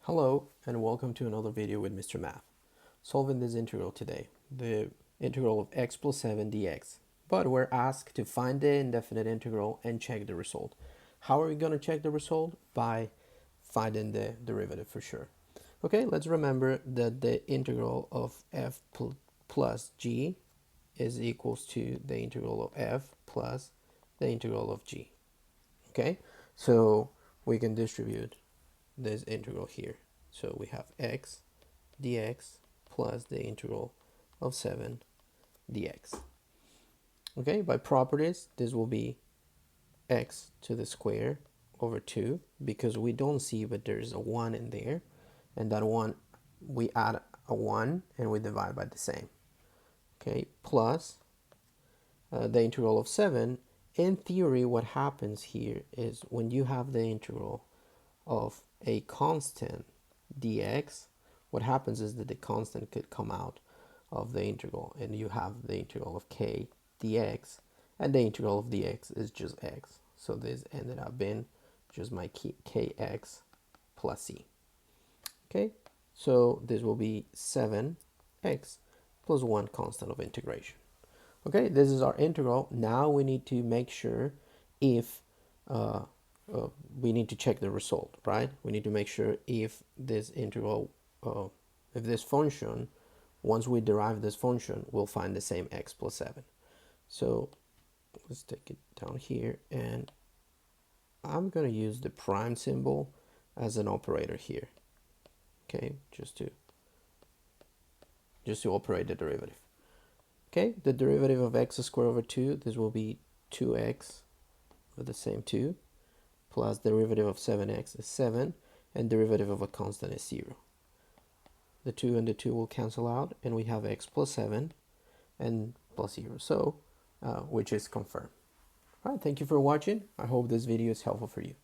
Hello and welcome to another video with Mr. Math. Solving this integral today, the integral of x plus 7 dx. But we're asked to find the indefinite integral and check the result. How are we going to check the result? By finding the derivative for sure. Okay, let's remember that the integral of f plus g is equals to the integral of f plus the integral of g. Okay, so we can distribute this integral here. So we have x dx plus the integral of 7 dx. Okay, by properties, this will be x to the square over 2 because we don't see but there's a 1 in there, and that 1 we add a 1 and we divide by the same. Okay, plus the integral of 7. In theory, what happens here is when you have the integral of a constant dx, what happens is that the constant could come out of the integral and you have the integral of k dx, and the integral of dx is just x. So this ended up being just my kx plus c. Okay, so this will be 7x plus 1 constant of integration. Okay, this is our integral. Now we need to make sure if we need to check the result, right? We need to make sure if this integral, if this function, once we derive this function, we'll find the same x plus 7. So let's take it down here, and I'm going to use the prime symbol as an operator here. Okay, just to operate the derivative. Okay, the derivative of x squared over 2, this will be 2x with the same 2, plus derivative of 7x is 7, and derivative of a constant is 0. The 2 and the 2 will cancel out, and we have x plus 7 and plus 0, so which is confirmed. All right, thank you for watching. I hope this video is helpful for you.